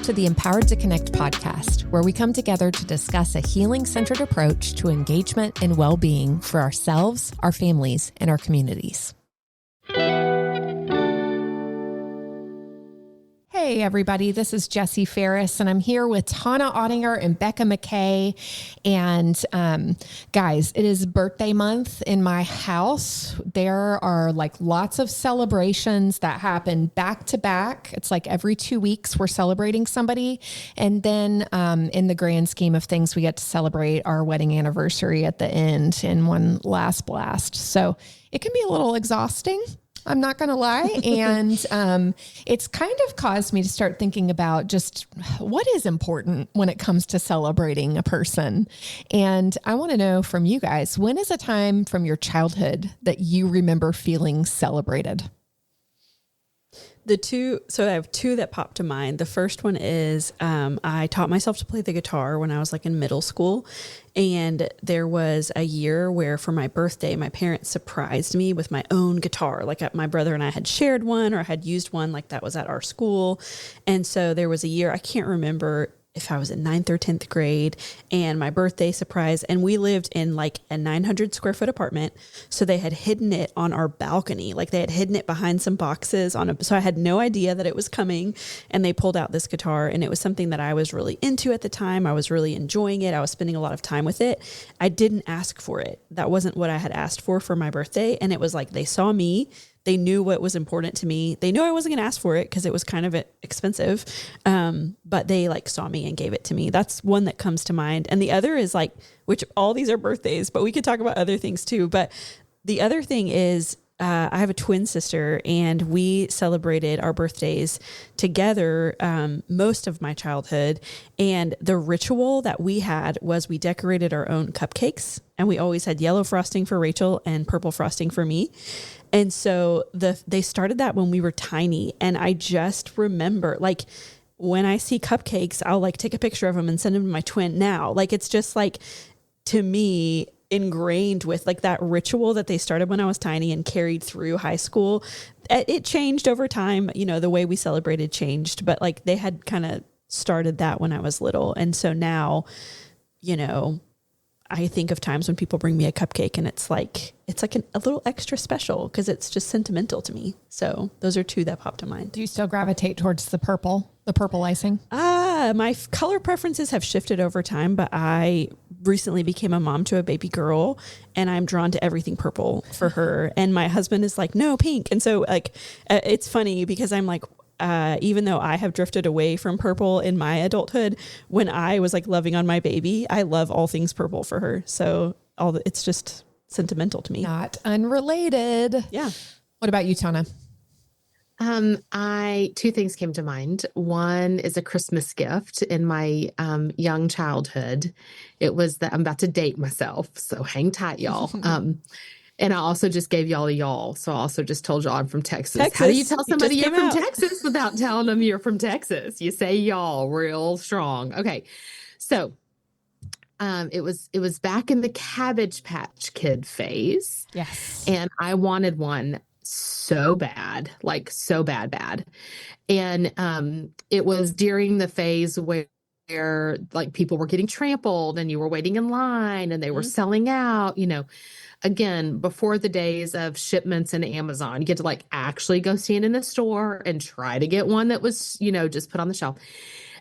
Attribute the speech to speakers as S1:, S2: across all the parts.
S1: to the Empowered to Connect podcast, where we come together to discuss a healing-centered approach to engagement and well-being for ourselves, our families, and our communities. Hey, everybody, this is Jessie Ferris, and I'm here with Tana Ottinger and Becca McKay. And guys, it is birthday month in my house. There are lots of celebrations that happen back to back. It's like every 2 weeks we're celebrating somebody. And then in the grand scheme of things, we get to celebrate our wedding anniversary at the end in one last blast. So it can be a little exhausting, I'm not going to lie. And it's kind of caused me to start thinking about just what is important when it comes to celebrating a person. And I want to know from you guys, when is a time from your childhood that you remember feeling celebrated?
S2: So I have two that pop to mind. The first one is I taught myself to play the guitar when I was in middle school. And there was a year where for my birthday, my parents surprised me with my own guitar. My brother and I had shared one or had used one that was at our school. And so there was a year, I can't remember if I was in 9th or 10th grade, and my birthday surprise. And we lived in a 900 square foot apartment. So they had hidden it on our balcony. They had hidden it behind some boxes so I had no idea that it was coming. And they pulled out this guitar, and it was something that I was really into at the time. I was really enjoying it. I was spending a lot of time with it. I didn't ask for it. That wasn't what I had asked for my birthday. And it was they saw me. They knew what was important to me. They knew I wasn't going to ask for it because it was kind of expensive. But they saw me and gave it to me. That's one that comes to mind. And the other is which all these are birthdays, but we could talk about other things too. But the other thing is, I have a twin sister, and we celebrated our birthdays together most of my childhood. And the ritual that we had was we decorated our own cupcakes, and we always had yellow frosting for Rachel and purple frosting for me. And so they started that when we were tiny. And I just remember when I see cupcakes, I'll take a picture of them and send them to my twin now. It's just to me, ingrained with that ritual that they started when I was tiny and carried through high school. It changed over time. The way we celebrated changed, but they had kind of started that when I was little. And so now, I think of times when people bring me a cupcake and it's a little extra special because it's just sentimental to me. So those are two that pop to mind.
S1: Do you still gravitate towards the purple icing?
S2: My color preferences have shifted over time, but I recently became a mom to a baby girl, and I'm drawn to everything purple for her. And my husband is no, pink. And so it's funny because I'm even though I have drifted away from purple in my adulthood, when I was loving on my baby, I love all things purple for her. So it's just sentimental to me.
S1: Not unrelated.
S2: Yeah.
S1: What about you, Tana?
S3: Two things came to mind. One is a Christmas gift in my young childhood. It was I'm about to date myself, so hang tight, y'all. And I also just gave y'all a y'all. So I also just told y'all I'm from Texas. How do you tell somebody you're from Texas without telling them you're from Texas? You say y'all real strong. Okay. So it was back in the Cabbage Patch Kid phase.
S1: Yes.
S3: And I wanted one so bad, so bad. And it was during the phase where people were getting trampled and you were waiting in line and they were selling out, again, before the days of shipments and Amazon. You get to actually go stand in the store and try to get one that was, just put on the shelf.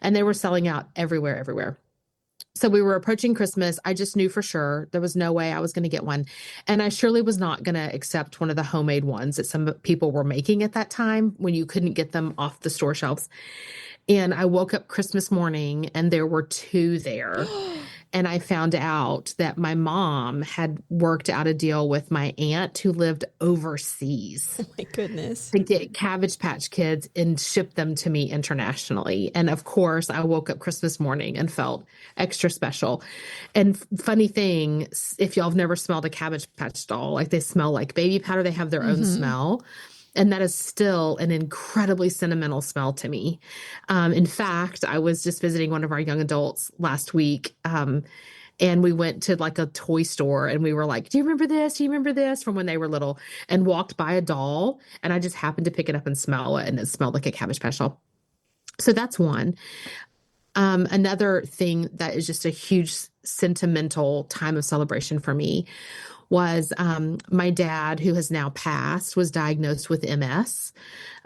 S3: And they were selling out everywhere. So we were approaching Christmas. I just knew for sure there was no way I was going to get one. And I surely was not going to accept one of the homemade ones that some people were making at that time when you couldn't get them off the store shelves. And I woke up Christmas morning and there were two there. And I found out that my mom had worked out a deal with my aunt who lived overseas.
S2: Oh my goodness.
S3: To get Cabbage Patch Kids and ship them to me internationally. And of course, I woke up Christmas morning and felt extra special. And funny thing, if y'all have never smelled a Cabbage Patch doll, they smell like baby powder. They have their own smell. And that is still an incredibly sentimental smell to me. In fact, I was just visiting one of our young adults last week. And we went to a toy store and we were like, do you remember this? Do you remember this from when they were little? And walked by a doll. And I just happened to pick it up and smell it. And it smelled like a Cabbage Patch doll. So that's one. Another thing that is just a huge sentimental time of celebration for me was my dad, who has now passed, was diagnosed with MS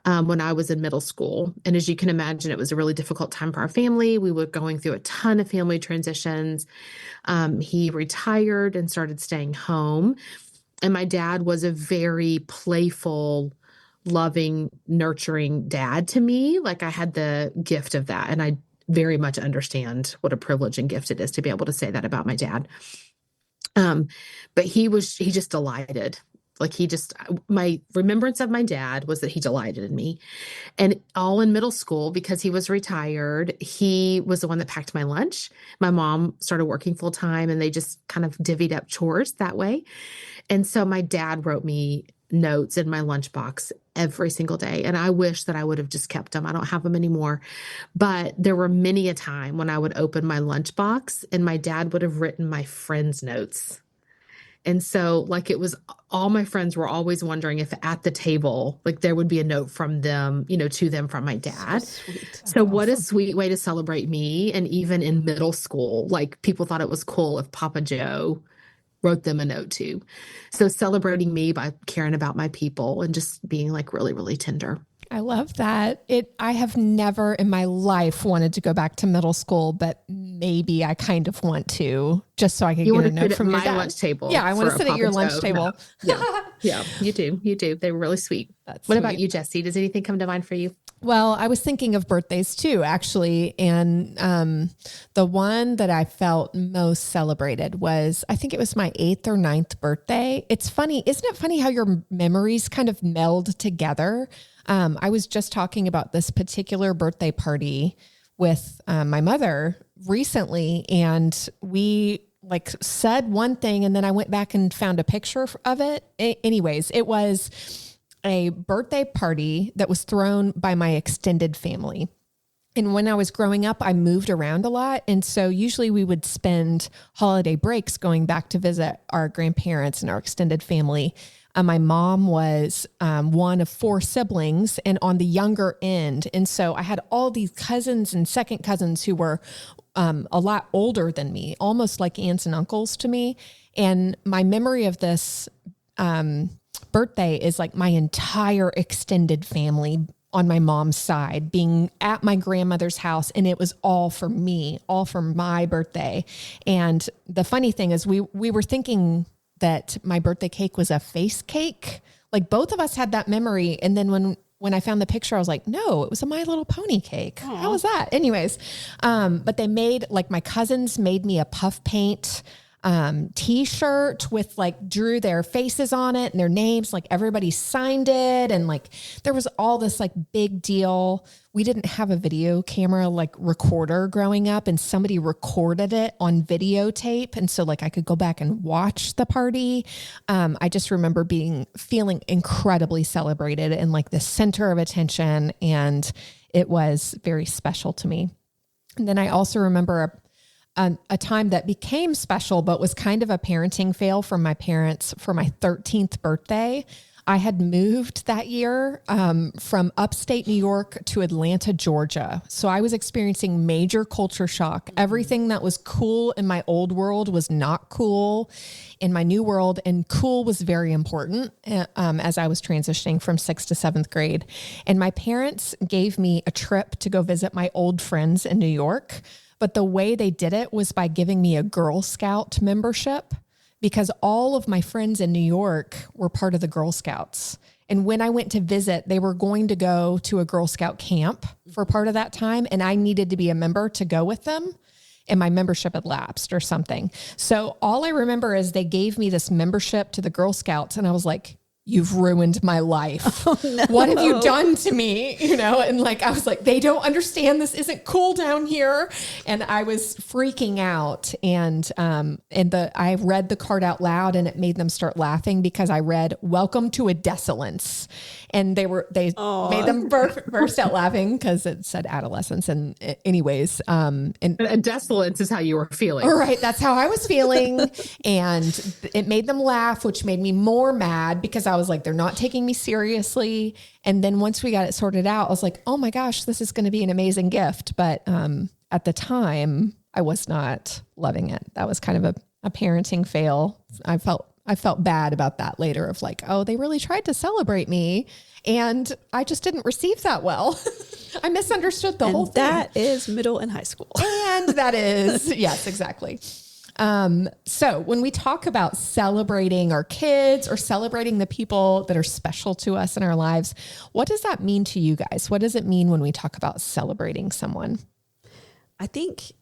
S3: when I was in middle school. And as you can imagine, it was a really difficult time for our family. We were going through a ton of family transitions. He retired and started staying home. And my dad was a very playful, loving, nurturing dad to me. Like, I had the gift of that. And I very much understand what a privilege and gift it is to be able to say that about my dad. But he just delighted. Like, my remembrance of my dad was that he delighted in me. And all in middle school, because he was retired, he was the one that packed my lunch. My mom started working full time, and they just kind of divvied up chores that way. And so my dad wrote me notes in my lunchbox every single day. And I wish that I would have just kept them. I don't have them anymore. But there were many a time when I would open my lunchbox and my dad would have written my friends' notes. And so, like, it was all my friends were always wondering if at the table, like, there would be a note from them, to them from my dad.
S2: So sweet.
S3: So what a sweet way to celebrate me. And even in middle school, like, people thought it was cool if Papa Joe wrote them a note too. So celebrating me by caring about my people and just being like really, really tender.
S1: I love that. I have never in my life wanted to go back to middle school, but maybe I kind of want to, just so I can get a note from
S3: my
S1: your dad.
S3: lunch table.
S1: Yeah, I want to sit at your lunch table.
S3: No. Yeah, you do. They were really sweet.
S1: That's
S3: what
S1: sweet.
S3: about you, Jessie? Does anything come to mind for you?
S1: Well, I was thinking of birthdays too, actually. And the one that I felt most celebrated was, I think it was my 8th or 9th birthday. It's funny. Isn't it funny how your memories kind of meld together? I was just talking about this particular birthday party with my mother recently, and we said one thing, and then I went back and found a picture of it. Anyways, it was a birthday party that was thrown by my extended family. And when I was growing up, I moved around a lot. And so usually we would spend holiday breaks going back to visit our grandparents and our extended family. My mom was one of 4 siblings and on the younger end. And so I had all these cousins and second cousins who were a lot older than me, almost like aunts and uncles to me. And my memory of this birthday is like my entire extended family on my mom's side being at my grandmother's house, and it was all for me, all for my birthday. And the funny thing is we were thinking that my birthday cake was a face cake. Like, both of us had that memory. And then when I found the picture, I was like, no, it was a My Little Pony cake. Aww. How was that? Anyways, but they made, like, my cousins made me a puff paint t-shirt with drew their faces on it and their names, everybody signed it. And there was all this big deal. We didn't have a video camera recorder growing up, and somebody recorded it on videotape. And so I could go back and watch the party. I just remember feeling incredibly celebrated and the center of attention. And it was very special to me. And then I also remember a time that became special, but was kind of a parenting fail from my parents for my 13th birthday. I had moved that year from upstate New York to Atlanta, Georgia. So I was experiencing major culture shock. Everything that was cool in my old world was not cool in my new world. And cool was very important as I was transitioning from 6th to 7th grade. And my parents gave me a trip to go visit my old friends in New York. But the way they did it was by giving me a Girl Scout membership, because all of my friends in New York were part of the Girl Scouts. And when I went to visit, they were going to go to a Girl Scout camp for part of that time. And I needed to be a member to go with them. And my membership had lapsed or something. So all I remember is they gave me this membership to the Girl Scouts. And I was like, you've ruined my life. Oh, no. What have you done to me? And I was like, they don't understand. This isn't cool down here. And I was freaking out. And I read the card out loud, and it made them start laughing because I read, "Welcome to a desolence." And they made them burst out laughing because it said adolescence. And anyways, and
S3: desolence is how you were feeling.
S1: Right. That's how I was feeling. And it made them laugh, which made me more mad because I was like, they're not taking me seriously. And then once we got it sorted out, I was like, oh my gosh, this is going to be an amazing gift. But at the time, I was not loving it. That was kind of a parenting fail. I felt bad about that later of like, oh, they really tried to celebrate me and I just didn't receive that well. I misunderstood the whole thing.
S2: That is middle and high school.
S1: And that is, yes, exactly. So when we talk about celebrating our kids or celebrating the people that are special to us in our lives, what does that mean to you guys? What does it mean when we talk about celebrating someone?
S2: I think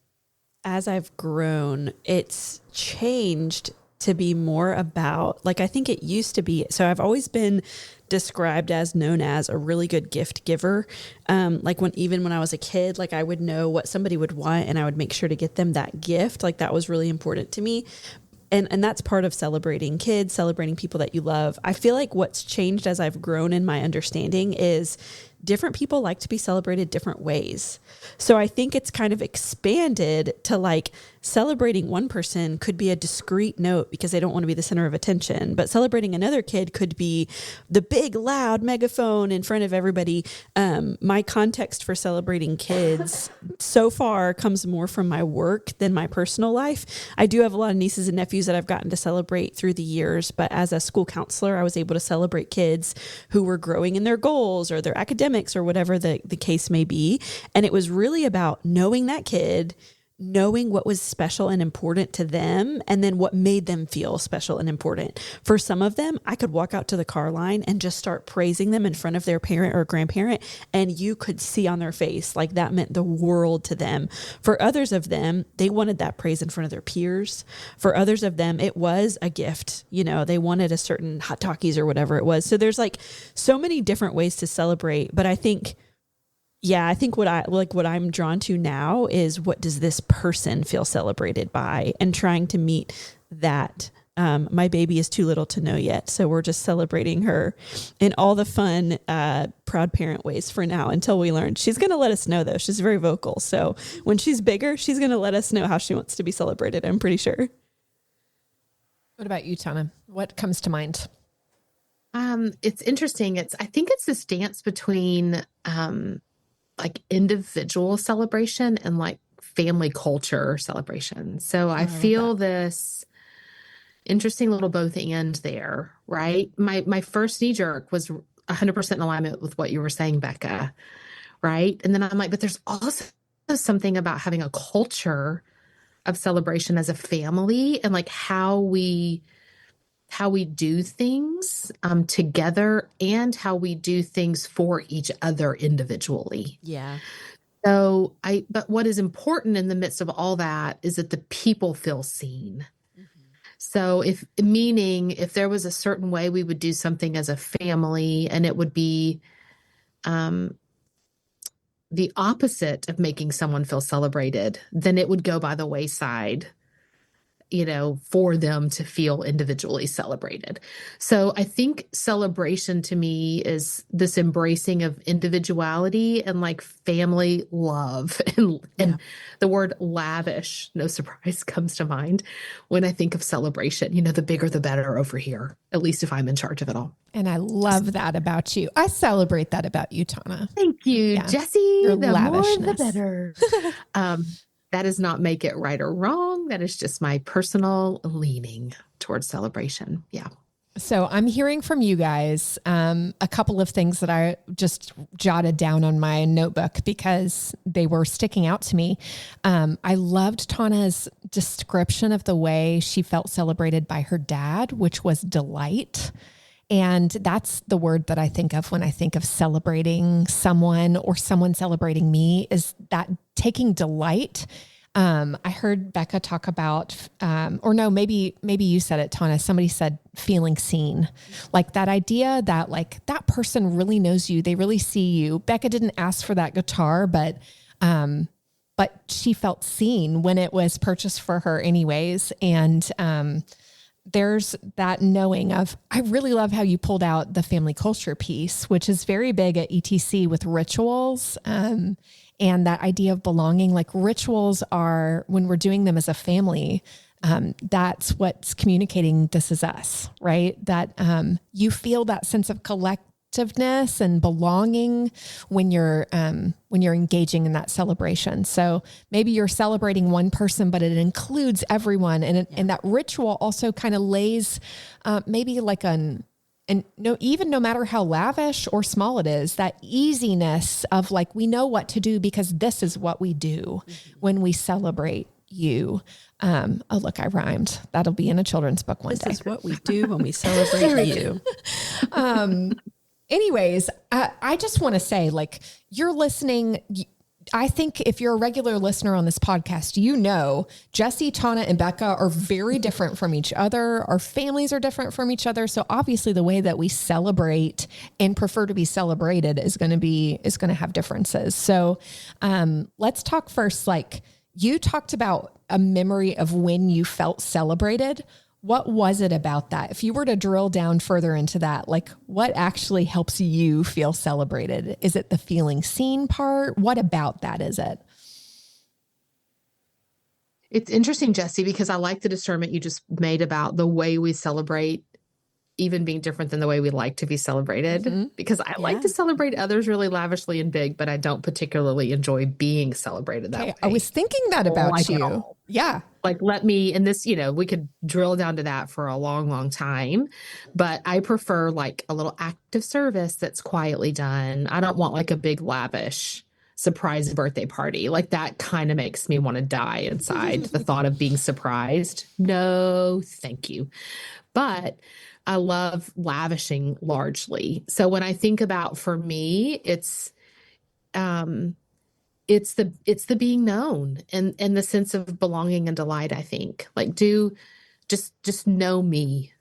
S2: as I've grown, it's changed to be more about, like, I think it used to be. So I've always been described as known as a really good gift giver. Like even when I was a kid, like I would know what somebody would want and I would make sure to get them that gift. Like that was really important to me. And that's part of celebrating kids, celebrating people that you love. I feel like what's changed as I've grown in my understanding is different people like to be celebrated different ways. So I think it's kind of expanded to like celebrating one person could be a discreet note because they don't want to be the center of attention, but celebrating another kid could be the big loud megaphone in front of everybody. My context for celebrating kids so far comes more from my work than my personal life. I do have a lot of nieces and nephews that I've gotten to celebrate through the years, but as a school counselor, I was able to celebrate kids who were growing in their goals or their academics or whatever the case may be. And it was really about knowing that kid, knowing what was special and important to them, and then what made them feel special and important. For some of them, I could walk out to the car line and just start praising them in front of their parent or grandparent, and you could see on their face like that meant the world to them. For others of them, they wanted that praise in front of their peers. For others of them, it was a gift. You know, they wanted a certain hot Takis or whatever it was. So there's like so many different ways to celebrate, but I think what I'm drawn to now is what does this person feel celebrated by, and trying to meet that. My baby is too little to know yet. So we're just celebrating her in all the fun, proud parent ways for now until we learn. She's going to let us know though. She's very vocal. So when she's bigger, she's going to let us know how she wants to be celebrated. I'm pretty sure.
S1: What about you, Tana? What comes to mind?
S3: It's interesting. I think it's this dance between, like individual celebration and like family culture celebration. So I feel this interesting little both and there, right? My first knee jerk was 100% in alignment with what you were saying, Becca, right? And then I'm like, but there's also something about having a culture of celebration as a family and like how we do things together and how we do things for each other individually.
S2: Yeah.
S3: But what is important in the midst of all that is that the people feel seen. Mm-hmm. So if there was a certain way we would do something as a family and it would be the opposite of making someone feel celebrated, then it would go by the wayside, you know, for them to feel individually celebrated. So I think celebration to me is this embracing of individuality and like family love and the word lavish, no surprise, comes to mind when I think of celebration. You know, the bigger, the better over here, at least if I'm in charge of it all.
S1: And I love that about you. I celebrate that about you, Tana.
S3: Thank you, Jessie.
S1: Your
S3: the
S1: lavishness.
S3: more, the better. That does not make it right or wrong. That is just my personal leaning towards celebration. Yeah.
S1: So I'm hearing from you guys a couple of things that I just jotted down on my notebook because they were sticking out to me. I loved Tana's description of the way she felt celebrated by her dad, which was delight. And that's the word that I think of when I think of celebrating someone or someone celebrating me, is that taking delight. I heard Becca talk about, or no, maybe you said it, Tana. Somebody said feeling seen, like that idea that like that person really knows you. They really see you. Becca didn't ask for that guitar, but she felt seen when it was purchased for her anyways. And, there's that knowing of, I really love how you pulled out the family culture piece, which is very big at ETC with rituals. And that idea of belonging, like rituals are, when we're doing them as a family, that's what's communicating this is us, right? That you feel that sense of collectiveness and belonging when you're engaging in that celebration. So maybe you're celebrating one person, but it includes everyone. And that ritual also kind of lays maybe like even no matter how lavish or small it is, that easiness of like, we know what to do because this is what we do when we celebrate you. Oh, look, I rhymed. That'll be in a children's book one day.
S2: This is what we do when we celebrate you.
S1: Anyways, I just want to say, like, you're listening. I think if you're a regular listener on this podcast, you know, Jesse, Tana, and Becca are very different from each other. Our families are different from each other. So obviously the way that we celebrate and prefer to be celebrated is going to have differences. So let's talk first. Like, you talked about a memory of when you felt celebrated. What was it about that? If you were to drill down further into that, like what actually helps you feel celebrated? Is it the feeling seen part? What about that is it?
S3: It's interesting, Jesse, because I like the discernment you just made about the way we celebrate even being different than the way we like to be celebrated, because I like to celebrate others really lavishly and big, but I don't particularly enjoy being celebrated that way.
S1: I was thinking that about you. Yeah.
S3: Like, let me, and this, we could drill down to that for a long, long time, but I prefer like a little act of service that's quietly done. I don't want like a big lavish surprise birthday party. Like that kind of makes me want to die inside. The thought of being surprised. No, thank you. But I love lavishing largely. So when I think about, for me, it's the being known and the sense of belonging and delight, I think. Like, just know me.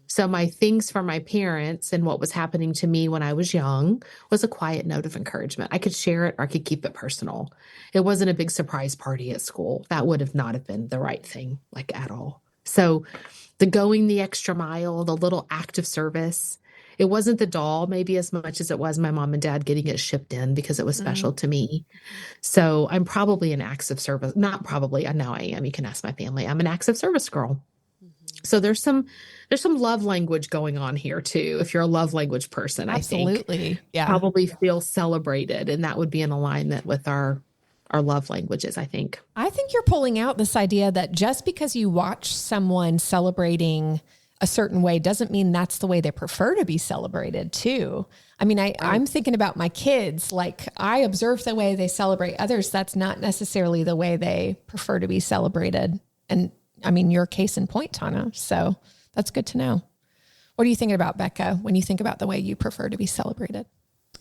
S3: So my things from my parents and what was happening to me when I was young was a quiet note of encouragement. I could share it or I could keep it personal. It wasn't a big surprise party at school. That would have not have been the right thing, like, at all. So the going the extra mile, the little act of service, it wasn't the doll maybe as much as it was my mom and dad getting it shipped in because it was special to me. So I'm probably an acts of service, not probably, I know I am. You can ask my family. I'm an acts of service girl. So there's some love language going on here too. If you're a love language person,
S1: Absolutely.
S3: I think
S1: Yeah.
S3: probably feel celebrated, and that would be in alignment with our love languages, I think.
S1: I think you're pulling out this idea that just because you watch someone celebrating a certain way doesn't mean that's the way they prefer to be celebrated too. I mean, I'm thinking about my kids. Like, I observe the way they celebrate others. That's not necessarily the way they prefer to be celebrated. And I mean, you're a case in point, Tana. So that's good to know. What are you thinking about, Becca, when you think about the way you prefer to be celebrated?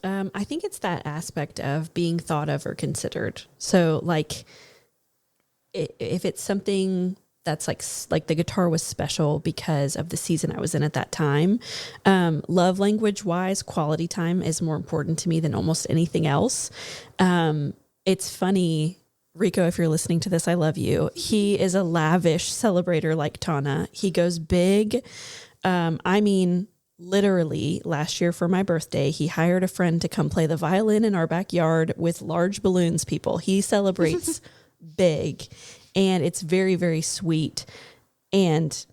S2: I think it's that aspect of being thought of or considered. So like, if it's something that's like the guitar was special because of the season I was in at that time, love language wise, quality time is more important to me than almost anything else. It's funny, Rico, if you're listening to this, I love you. He is a lavish celebrator like Tana. He goes big. I mean, literally last year for my birthday, he hired a friend to come play the violin in our backyard with large balloons, people. He celebrates big, and it's very, very sweet. And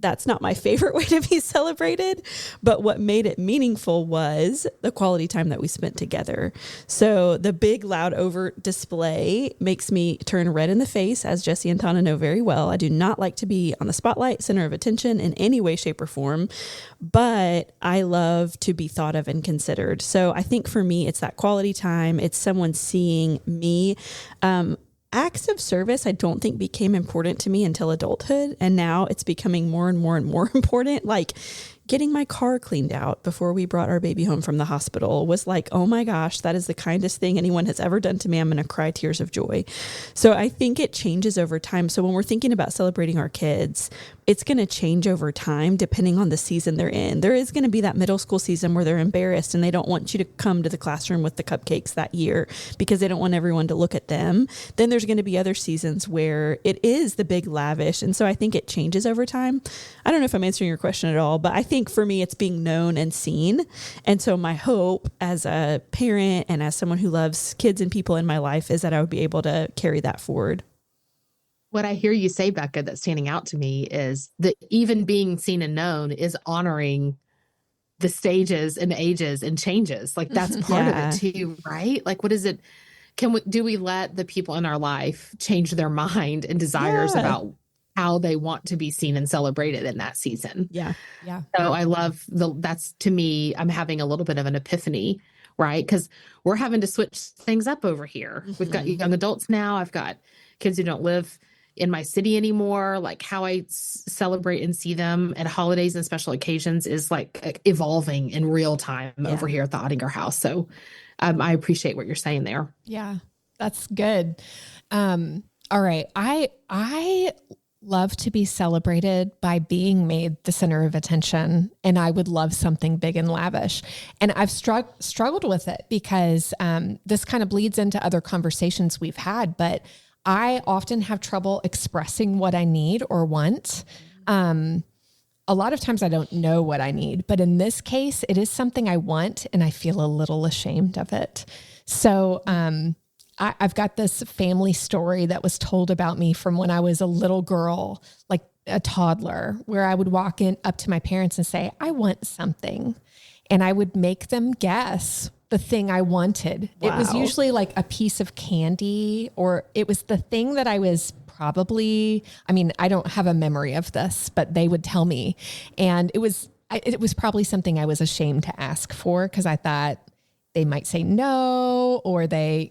S2: that's not my favorite way to be celebrated, but what made it meaningful was the quality time that we spent together. So the big, loud, overt display makes me turn red in the face, as Jesse and Tana know very well. I do not like to be on the spotlight, center of attention in any way, shape, or form, but I love to be thought of and considered. So I think for me, it's that quality time. It's someone seeing me. Acts of service, I don't think became important to me until adulthood. And now it's becoming more and more and more important. Like getting my car cleaned out before we brought our baby home from the hospital was like, oh my gosh, that is the kindest thing anyone has ever done to me. I'm going to cry tears of joy. So I think it changes over time. So when we're thinking about celebrating our kids, it's going to change over time depending on the season they're in. There is going to be that middle school season where they're embarrassed and they don't want you to come to the classroom with the cupcakes that year because they don't want everyone to look at them. Then there's going to be other seasons where it is the big lavish. And so I think it changes over time. I don't know if I'm answering your question at all, but I think for me, it's being known and seen. And so my hope as a parent and as someone who loves kids and people in my life is that I would be able to carry that forward.
S3: What I hear you say, Becca, that's standing out to me is that even being seen and known is honoring the stages and ages and changes. Like that's part of it too, right? Like what is it? Do we let the people in our life change their mind and desires about how they want to be seen and celebrated in that season?
S2: Yeah.
S3: So I love that's to me, I'm having a little bit of an epiphany, right? Because we're having to switch things up over here. We've got young adults now. I've got kids who don't live in my city anymore. Like how I celebrate and see them at holidays and special occasions is like evolving in real time over here at the Ottinger house. So I appreciate what you're saying there.
S1: Yeah, that's good. All right. I love to be celebrated by being made the center of attention, and I would love something big and lavish. And I've struggled with it because this kind of bleeds into other conversations we've had, but I often have trouble expressing what I need or want. A lot of times I don't know what I need, but in this case, it is something I want and I feel a little ashamed of it. So I've got this family story that was told about me from when I was a little girl, like a toddler, where I would walk up to my parents and say, I want something. And I would make them guess the thing I wanted. Wow. It was usually like a piece of candy, or it was the thing that I was probably, I mean, I don't have a memory of this, but they would tell me. And it was probably something I was ashamed to ask for because I thought they might say no, or they,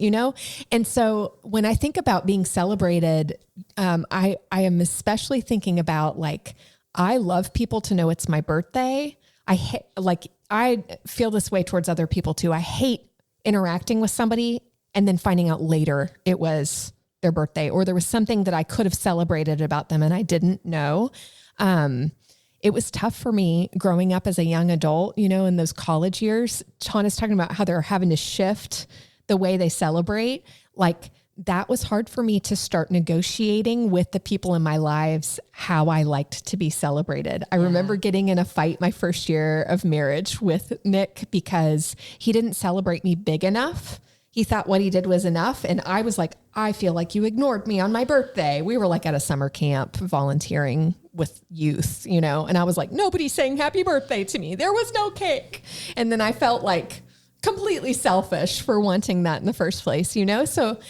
S1: And so when I think about being celebrated, I am especially thinking about like, I love people to know it's my birthday. I feel this way towards other people too. I hate interacting with somebody and then finding out later it was their birthday or there was something that I could have celebrated about them and I didn't know. It was tough for me growing up as a young adult, in those college years. Tana's talking about how they're having to shift the way they celebrate. Like that was hard for me to start negotiating with the people in my lives how I liked to be celebrated. I remember getting in a fight my first year of marriage with Nick because he didn't celebrate me big enough. He thought what he did was enough. And I was like, I feel like you ignored me on my birthday. We were like at a summer camp volunteering with youth, and I was like, nobody's saying happy birthday to me. There was no cake. And then I felt like completely selfish for wanting that in the first place, So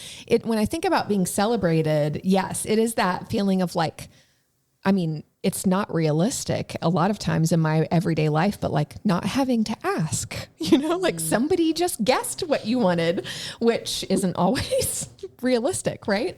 S1: when I think about being celebrated, yes, it is that feeling of like, I mean, it's not realistic a lot of times in my everyday life, but like not having to ask, like somebody just guessed what you wanted, which isn't always realistic. Right.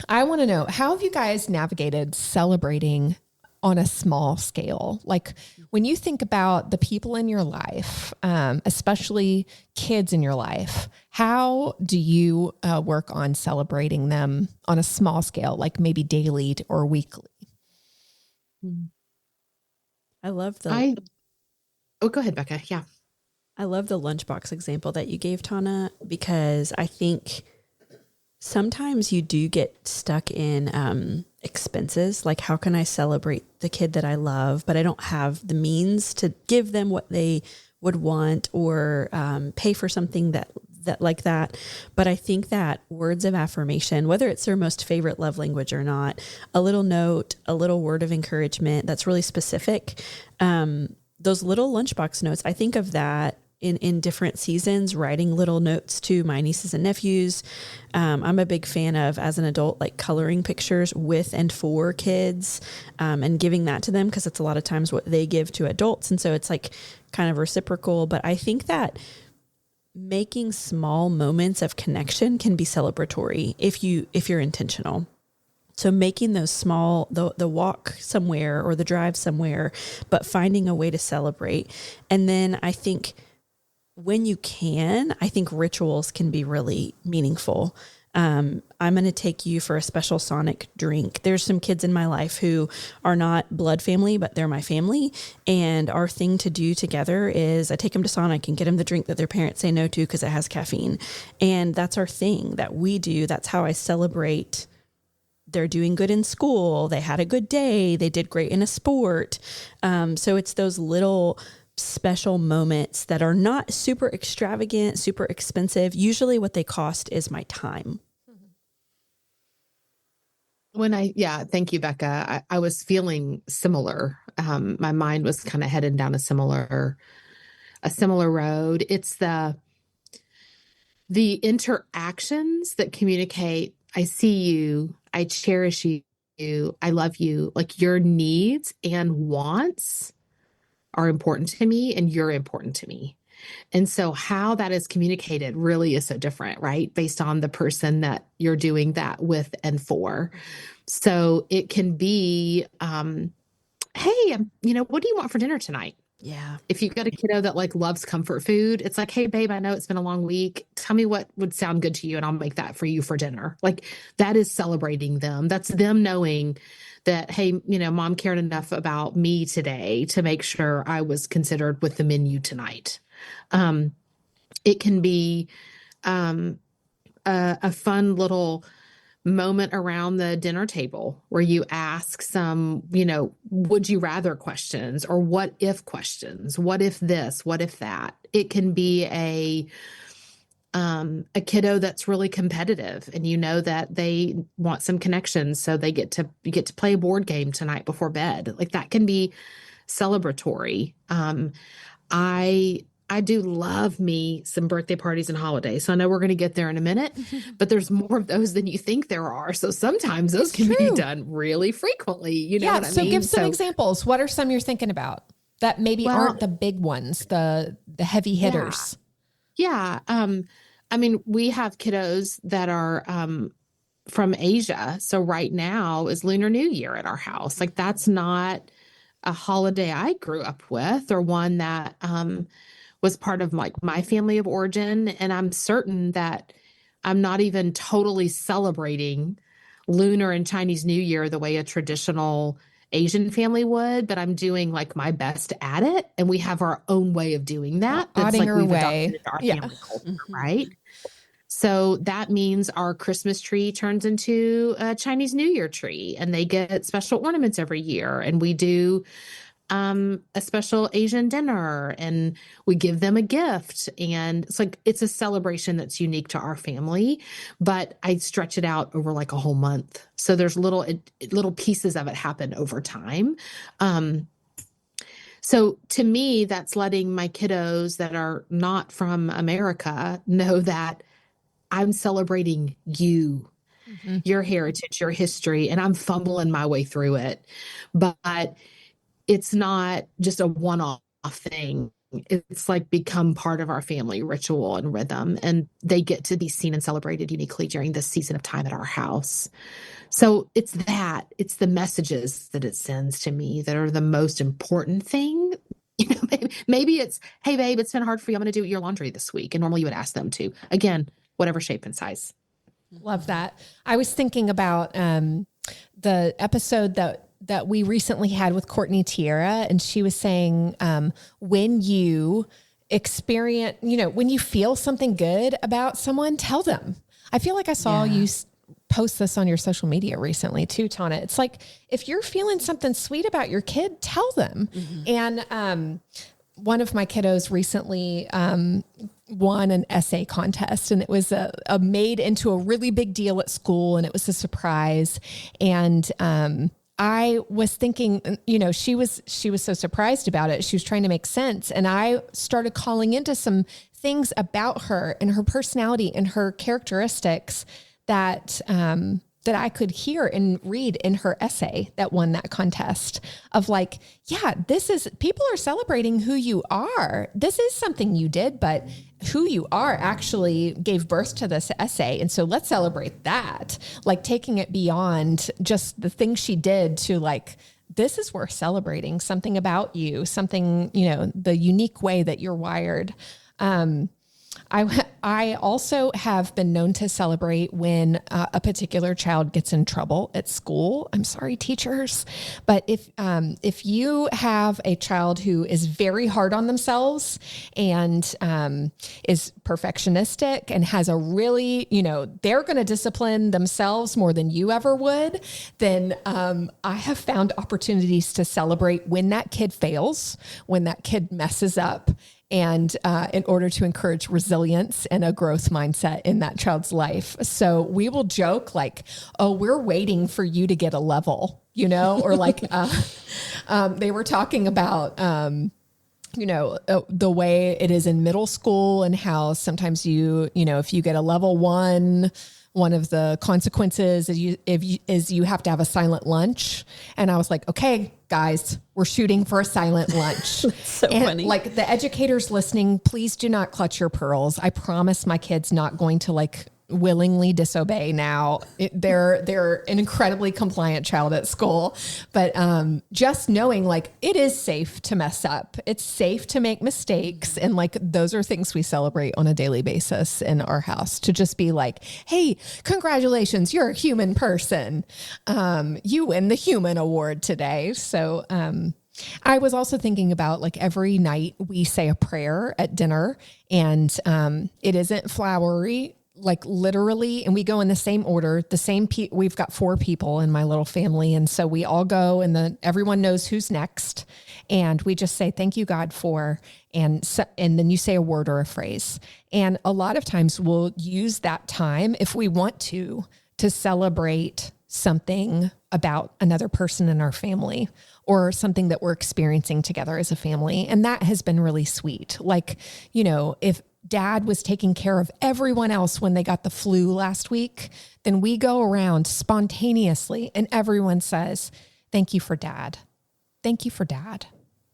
S1: I want to know, how have you guys navigated celebrating on a small scale? Like when you think about the people in your life, especially kids in your life, how do you work on celebrating them on a small scale, like maybe daily or weekly?
S2: I love
S3: go ahead, Becca. Yeah.
S2: I love the lunchbox example that you gave, Tana, because I think sometimes you do get stuck in expenses. Like, how can I celebrate the kid that I love, but I don't have the means to give them what they would want or pay for something that like that. But I think that words of affirmation, whether it's their most favorite love language or not, a little note, a little word of encouragement that's really specific. Those little lunchbox notes, I think of that in different seasons, writing little notes to my nieces and nephews. I'm a big fan of, as an adult, like coloring pictures with and for kids, and giving that to them because it's a lot of times what they give to adults. And so it's like kind of reciprocal. But I think that making small moments of connection can be celebratory if you're intentional. So making those small, the walk somewhere or the drive somewhere, but finding a way to celebrate. And then I think when you can, I think rituals can be really meaningful. I'm going to take you for a special Sonic drink. There's some kids in my life who are not blood family, but they're my family. And our thing to do together is I take them to Sonic and get them the drink that their parents say no to because it has caffeine. And that's our thing that we do. That's how I celebrate. They're doing good in school. They had a good day. They did great in a sport. So it's those little special moments that are not super extravagant, super expensive. Usually what they cost is my time.
S3: Thank you, Becca. I was feeling similar. My mind was kind of headed down a similar road. It's the interactions that communicate, I see you, I cherish you, I love you, like your needs and wants are important to me and you're important to me. And so how that is communicated really is so different, right? Based on the person that you're doing that with and for. So it can be, hey, what do you want for dinner tonight?
S2: Yeah.
S3: If you've got a kiddo that like loves comfort food, it's like, hey, babe, I know it's been a long week. Tell me what would sound good to you and I'll make that for you for dinner. Like that is celebrating them. That's them knowing that, hey, mom cared enough about me today to make sure I was considered with the menu tonight. It can be a fun little moment around the dinner table where you ask some, would you rather questions or what if questions? What if this? What if that? It can be a kiddo that's really competitive and that they want some connections. So you get to play a board game tonight before bed. Like that can be celebratory. I do love me some birthday parties and holidays. So I know we're going to get there in a minute, but there's more of those than you think there are. So sometimes those can be done really frequently. You know what I mean?
S1: So give some examples. What are some you're thinking about that maybe aren't the big ones, the heavy hitters?
S3: Yeah. We have kiddos that are from Asia. So right now is Lunar New Year at our house. Like that's not a holiday I grew up with or one that was part of like my family of origin. And I'm certain that I'm not even totally celebrating Lunar and Chinese New Year the way a traditional Asian family would, but I'm doing like my best at it. And we have our own way of doing that. That's like we've adopted into our family culture, right? So that means our Christmas tree turns into a Chinese New Year tree and they get special ornaments every year. And we do a special Asian dinner and we give them a gift. And it's a celebration that's unique to our family, but I stretch it out over like a whole month. So there's little pieces of it happen over time. So to me, that's letting my kiddos that are not from America know that I'm celebrating you, your heritage, your history, and I'm fumbling my way through it. But it's not just a one-off thing. It's like become part of our family ritual and rhythm, and they get to be seen and celebrated uniquely during this season of time at our house. So it's the messages that it sends to me that are the most important thing. Maybe it's, hey babe, it's been hard for you. I'm going to do your laundry this week. And normally you would ask them to, again, whatever shape and size.
S1: Love that. I was thinking about the episode that we recently had with Courtney Tierra, and she was saying when you experience, when you feel something good about someone, tell them. I feel like I saw you post this on your social media recently too, Tana. It's like, if you're feeling something sweet about your kid, tell them. And one of my kiddos recently won an essay contest, and it was a made into a really big deal at school, and it was a surprise. And I was thinking, she was so surprised about it. She was trying to make sense. And I started calling into some things about her and her personality and her characteristics that I could hear and read in her essay that won that contest of like, people are celebrating who you are. This is something you did, but who you are actually gave birth to this essay. And so let's celebrate that, like taking it beyond just the thing she did to like, this is worth celebrating, something about you, something, the unique way that you're wired. I also have been known to celebrate when a particular child gets in trouble at school. I'm sorry, teachers, but if you have a child who is very hard on themselves and is perfectionistic and has a really, they're going to discipline themselves more than you ever would, then I have found opportunities to celebrate when that kid fails, when that kid messes up, and in order to encourage resilience and a growth mindset in that child's life. So we will joke like, oh, we're waiting for you to get a level, or like they were talking about, the way it is in middle school and how sometimes if you get a level one of the consequences is you have to have a silent lunch. And I was like, okay, guys, we're shooting for a silent lunch.
S2: So funny.
S1: Like the educators listening, please do not clutch your pearls. I promise my kid's not going to willingly disobey now. They're an incredibly compliant child at school, but just knowing it is safe to mess up. It's safe to make mistakes. And those are things we celebrate on a daily basis in our house, to just be like, hey, congratulations, you're a human person. You win the human award today. So, I was also thinking about every night we say a prayer at dinner, and it isn't flowery, literally, and we go in the same order, we've got 4 people in my little family. And so we all go, and then everyone knows who's next. And we just say, thank you, God, and then you say a word or a phrase. And a lot of times we'll use that time, if we want to celebrate something about another person in our family or something that we're experiencing together as a family. And that has been really sweet. If Dad was taking care of everyone else when they got the flu last week, then we go around spontaneously and everyone says, thank you for Dad. Thank you for Dad.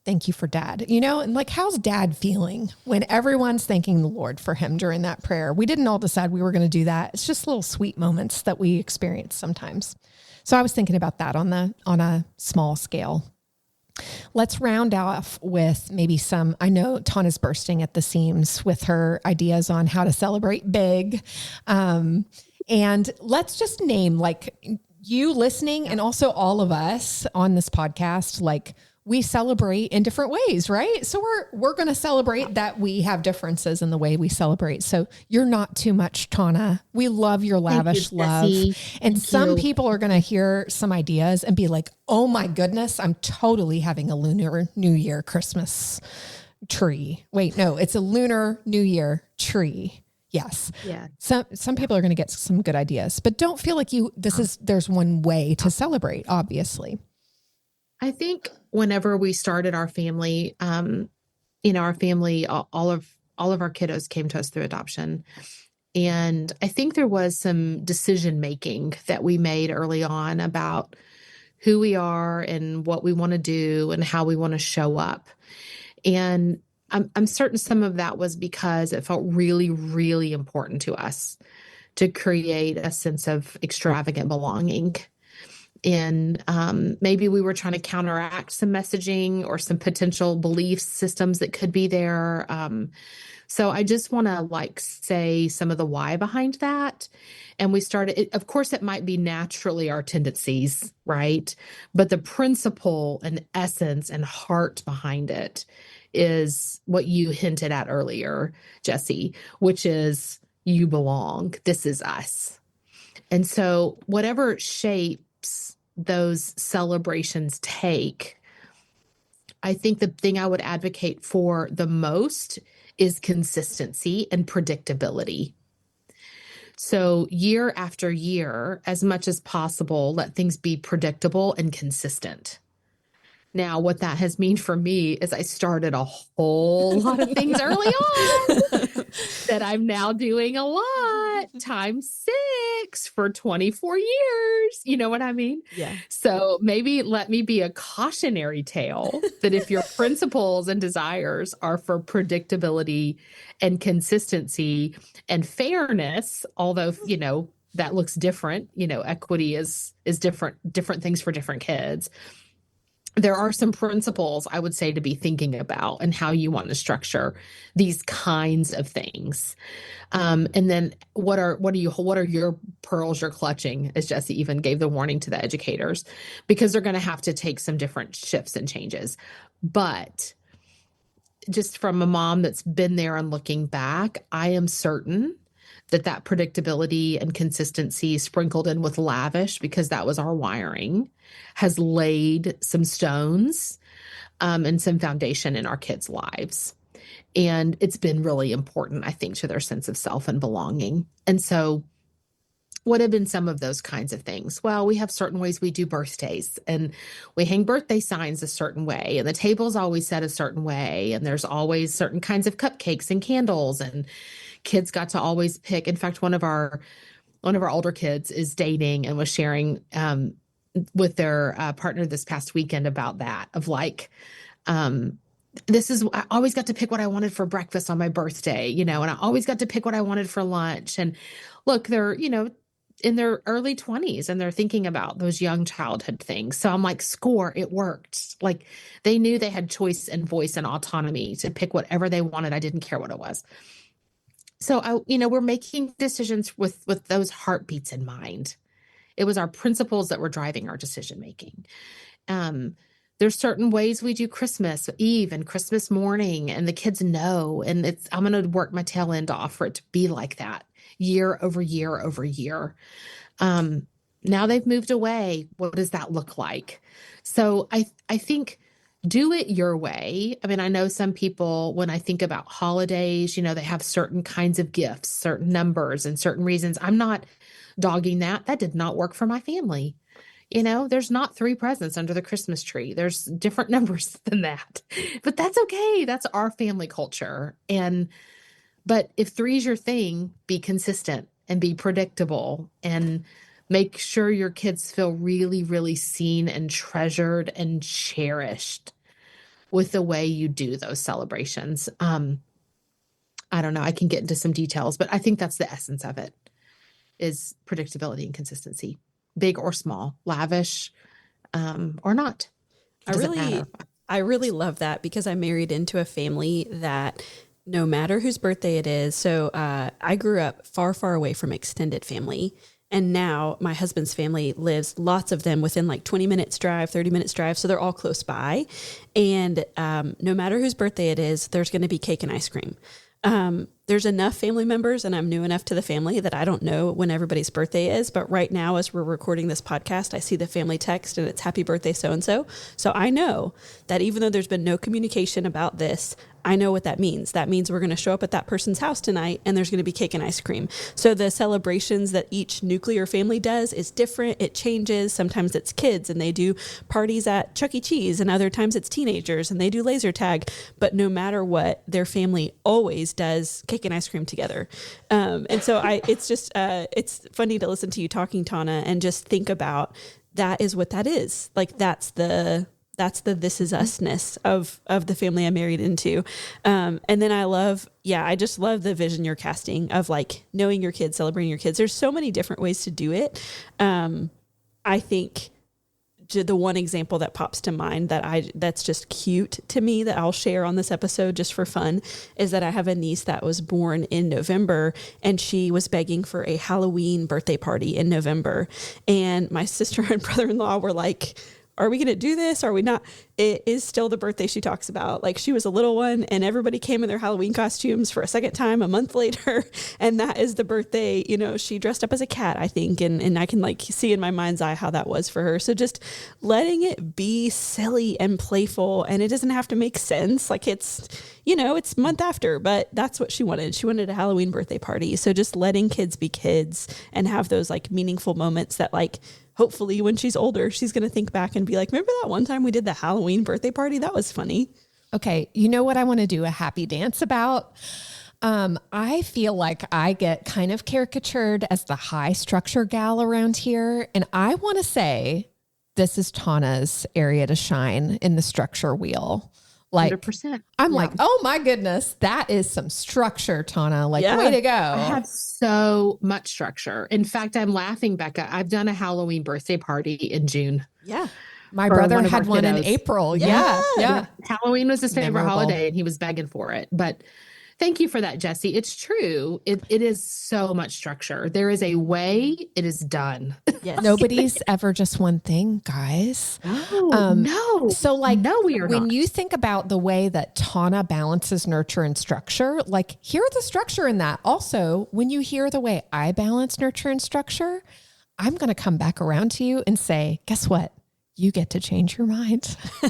S1: Thank you for Dad. And how's Dad feeling when everyone's thanking the Lord for him during that prayer? We didn't all decide we were going to do that. It's just little sweet moments that we experience sometimes. So I was thinking about that on a small scale. Let's round off with maybe I know Tana's bursting at the seams with her ideas on how to celebrate big. And let's just name you listening and also all of us on this podcast, we celebrate in different ways, right? So we're going to celebrate that we have differences in the way we celebrate. So you're not too much, Tana. We love your lavish love. And some people are going to hear some ideas and be like, oh my goodness, I'm totally having a Lunar New Year Christmas tree. Wait, no, it's a Lunar New Year tree. Yes.
S3: Yeah.
S1: Some people are going to get some good ideas, but don't feel like there's one way to celebrate, obviously.
S3: I think whenever we started our family, all of our kiddos came to us through adoption. And I think there was some decision making that we made early on about who we are and what we want to do and how we want to show up. And I'm certain some of that was because it felt really, really important to us to create a sense of extravagant belonging. And maybe we were trying to counteract some messaging or some potential belief systems that could be there. So I just want to say some of the why behind that. And we started, of course, it might be naturally our tendencies, right? But the principle and essence and heart behind it is what you hinted at earlier, Jesse, which is you belong. This is us. And so whatever shapes those celebrations take, I think the thing I would advocate for the most is consistency and predictability. So year after year, as much as possible, let things be predictable and consistent. Now, what that has meant for me is I started a whole lot of things early on that I'm now doing a lot times 6 for 24 years. You know what I mean?
S2: Yeah.
S3: So maybe let me be a cautionary tale that if your principles and desires are for predictability and consistency and fairness, although, that looks different, equity is different things for different kids. there are some principles I would say to be thinking about and how you want to structure these kinds of things. And then what are your pearls you're clutching, as Jesse even gave the warning to the educators, because they're going to have to take some different shifts and changes. But just from a mom that's been there and looking back, I am certain that predictability and consistency sprinkled in with lavish, because that was our wiring, has laid some stones and some foundation in our kids' lives. And it's been really important, I think, to their sense of self and belonging. And so what have been some of those kinds of things? Well, we have certain ways we do birthdays, and we hang birthday signs a certain way, and the table's always set a certain way, and there's always certain kinds of cupcakes and candles, and kids got to always pick. In fact, one of our older kids is dating and was sharing with their partner this past weekend about that, of like, I always got to pick what I wanted for breakfast on my birthday, and I always got to pick what I wanted for lunch. And look, they're, in their early 20s, and they're thinking about those young childhood things. So I'm like, score, it worked. Like, they knew they had choice and voice and autonomy to pick whatever they wanted. I didn't care what it was. So we're making decisions with those heartbeats in mind. It was our principles that were driving our decision making. There's certain ways we do Christmas Eve and Christmas morning, and the kids know, and I'm going to work my tail end off for it to be like that year over year over year. Now they've moved away. What does that look like? So I think do it your way. I mean, I know some people, when I think about holidays, they have certain kinds of gifts, certain numbers, and certain reasons. I'm not dogging that. That did not work for my family. There's not 3 presents under the Christmas tree. There's different numbers than that, but that's okay. That's our family culture. But if 3 is your thing, be consistent and be predictable, and make sure your kids feel really, really seen and treasured and cherished with the way you do those celebrations. I don't know. I can get into some details, but I think that's the essence of it, is predictability and consistency, big or small, lavish or not.
S2: I really love that, because I married into a family that no matter whose birthday it is. So I grew up far, far away from extended family. And now my husband's family lives, lots of them, within like 20 minutes drive, 30 minutes drive. So they're all close by. And no matter whose birthday it is, there's going to be cake and ice cream. There's enough family members, and I'm new enough to the family that I don't know when everybody's birthday is. But right now, as we're recording this podcast, I see the family text and it's happy birthday so-and-so. So I know that even though there's been no communication about this, I know what that means. That means we're going to show up at that person's house tonight, and there's going to be cake and ice cream. So the celebrations that each nuclear family does is different. It changes. Sometimes it's kids and they do parties at Chuck E. Cheese, and other times it's teenagers and they do laser tag. But no matter what, their family always does cake and ice cream together. And so it's funny to listen to you talking, Tana, and just think about that is what that is. Like, that's the this is usness of the family I married into. And then I just love the vision you're casting of like knowing your kids, celebrating your kids. There's so many different ways to do it. I think the one example that pops to mind that's just cute to me that I'll share on this episode just for fun is that I have a niece that was born in November, and she was begging for a Halloween birthday party in November. And my sister and brother-in-law were like, are we going to do this? Are we not? It is still the birthday she talks about. Like, she was a little one and everybody came in their Halloween costumes for a second time a month later. And that is the birthday, she dressed up as a cat, I think. And I can like see in my mind's eye how that was for her. So just letting it be silly and playful, and it doesn't have to make sense. Like, it's month after, but that's what she wanted. She wanted a Halloween birthday party. So just letting kids be kids and have those like meaningful moments that like, hopefully when she's older, she's going to think back and be like, remember that one time we did the Halloween birthday party? That was funny.
S1: Okay. You know what I want to do a happy dance about? I feel like I get kind of caricatured as the high structure gal around here. And I want to say this is Tana's area to shine in the structure wheel. Like,
S3: 100%.
S1: I'm like, oh my goodness, that is some structure, Tana. Like, way to go.
S3: I have so much structure. In fact, I'm laughing, Becca. I've done a Halloween birthday party in June.
S2: Yeah.
S1: My
S3: for
S1: brother
S3: one of
S1: had
S3: our
S1: one in
S3: kiddos.
S1: April. Yeah.
S3: Halloween was his favorite
S1: Memorable.
S3: holiday, and he was begging for it. But thank you for that, Jesse. It's true. It is so much structure. There is a way it is done.
S2: Yes.
S1: Nobody's ever just one thing, guys.
S3: No.
S1: So like
S3: no, we are
S1: when
S3: not.
S1: you think about the way that Tana balances nurture and structure, like hear the structure in that. Also, when you hear the way I balance nurture and structure, I'm going to come back around to you and say, guess what? You get to change your mind. You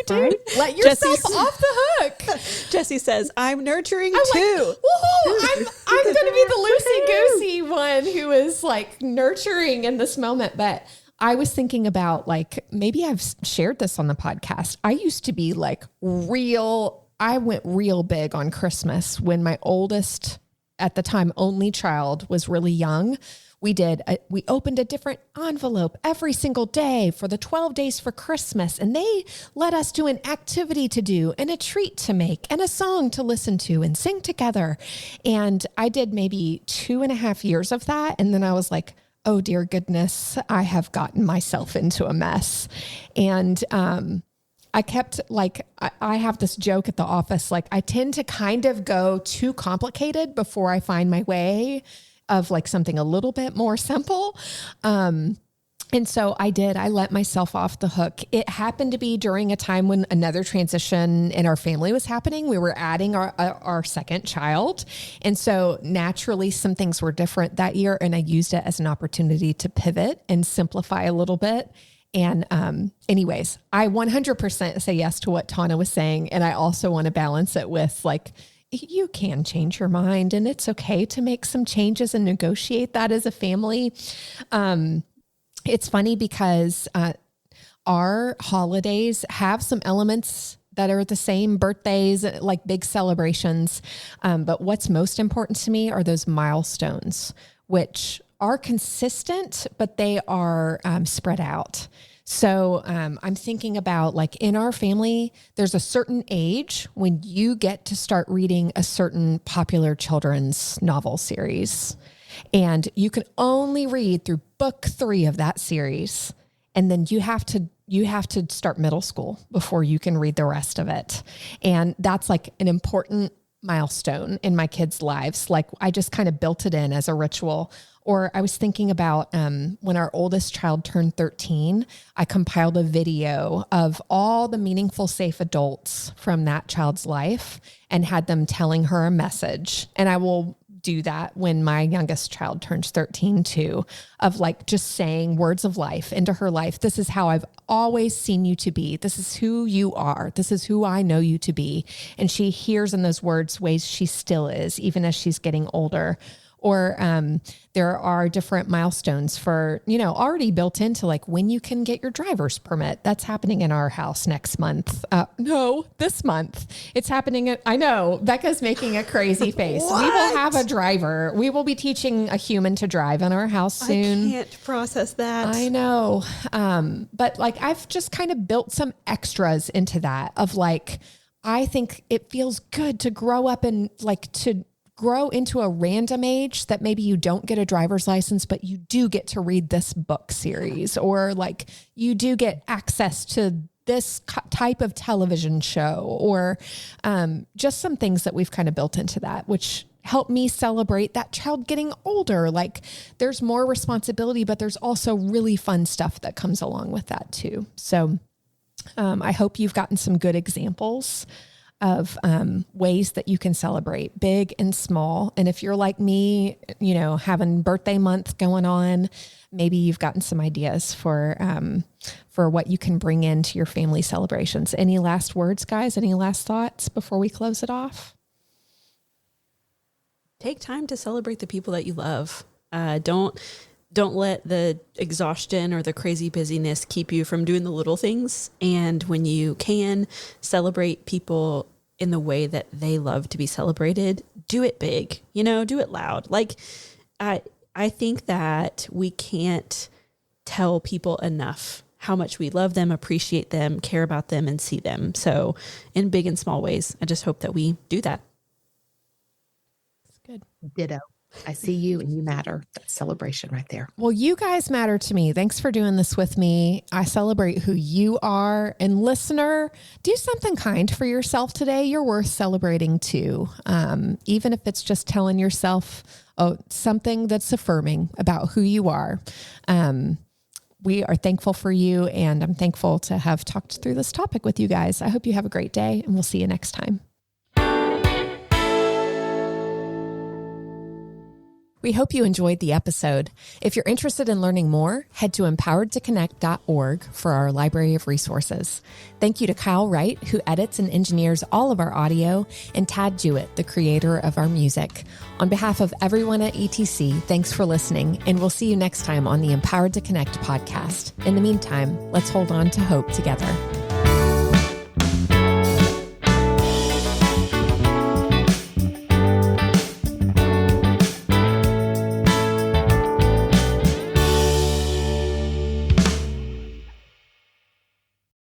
S1: do.
S3: Right?
S1: Let yourself
S2: Jesse's-
S1: off the hook.
S2: Jesse says, I'm nurturing
S1: I'm
S2: too.
S1: like, woohoo, I'm going to be the loosey-goosey one who is like nurturing in this moment. But I was thinking about like, maybe I've shared this on the podcast. I used to be like I went real big on Christmas when my oldest, at the time, only child was really young. We opened a different envelope every single day for the 12 days for Christmas. And they let us do an activity to do and a treat to make and a song to listen to and sing together. And I did maybe 2.5 years of that. And then I was like, oh dear goodness, I have gotten myself into a mess. And, I kept like, I have this joke at the office, like I tend to kind of go too complicated before I find my way of like something a little bit more simple. And so I let myself off the hook. It happened to be during a time when another transition in our family was happening. We were adding our second child. And so naturally some things were different that year. And I used it as an opportunity to pivot and simplify a little bit. And anyways, I 100% say yes to what Tana was saying. And I also want to balance it with like, you can change your mind and it's okay to make some changes and negotiate that as a family. It's funny because our holidays have some elements that are the same, birthdays, like big celebrations. But what's most important to me are those milestones, which are consistent, but they are spread out. So I'm thinking about like in our family, there's a certain age when you get to start reading a certain popular children's novel series. And you can only read through book 3 of that series. And then you have to start middle school before you can read the rest of it. And that's like an important milestone in my kids' lives. Like I just kind of built it in as a ritual. Or I was thinking about when our oldest child turned 13, I compiled a video of all the meaningful, safe adults from that child's life and had them telling her a message. And I will do that when my youngest child turns 13 too, of like just saying words of life into her life. This is how I've always seen you to be. This is who you are. This is who I know you to be. And she hears in those words ways she still is, even as she's getting older. Or there are different milestones for, already built into like when you can get your driver's permit. That's happening in our house next month. No, this month. It's happening. I know Becca's making a crazy face. We will have a driver. We will be teaching a human to drive in our house soon.
S2: I can't process that.
S1: I know. But like I've just kind of built some extras into that of like, I think it feels good to grow up and like to grow into a random age that maybe you don't get a driver's license, but you do get to read this book series, or like you do get access to this type of television show, or just some things that we've kind of built into that, which help me celebrate that child getting older. Like there's more responsibility, but there's also really fun stuff that comes along with that too. So I hope you've gotten some good examples of ways that you can celebrate big and small. And if you're like me, having birthday month going on, maybe you've gotten some ideas for what you can bring into your family celebrations. Any last words, guys? Any last thoughts before we close it off?
S2: Take time to celebrate the people that you love. Don't let the exhaustion or the crazy busyness keep you from doing the little things. And when you can celebrate people in the way that they love to be celebrated, do it big, do it loud. Like, I think that we can't tell people enough how much we love them, appreciate them, care about them, and see them. So in big and small ways, I just hope that we do that.
S1: It's good.
S3: Ditto. I see you and you matter. That's celebration right there.
S1: Well, you guys matter to me. Thanks for doing this with me. I celebrate who you are. And listener, do something kind for yourself today. You're worth celebrating too. Even if it's just telling yourself something that's affirming about who you are. We are thankful for you, and I'm thankful to have talked through this topic with you guys. I hope you have a great day, and we'll see you next time. We hope you enjoyed the episode. If you're interested in learning more, head to empoweredtoconnect.org for our library of resources. Thank you to Kyle Wright, who edits and engineers all of our audio, and Tad Jewett, the creator of our music. On behalf of everyone at ETC, thanks for listening, and we'll see you next time on the Empowered to Connect podcast. In the meantime, let's hold on to hope together.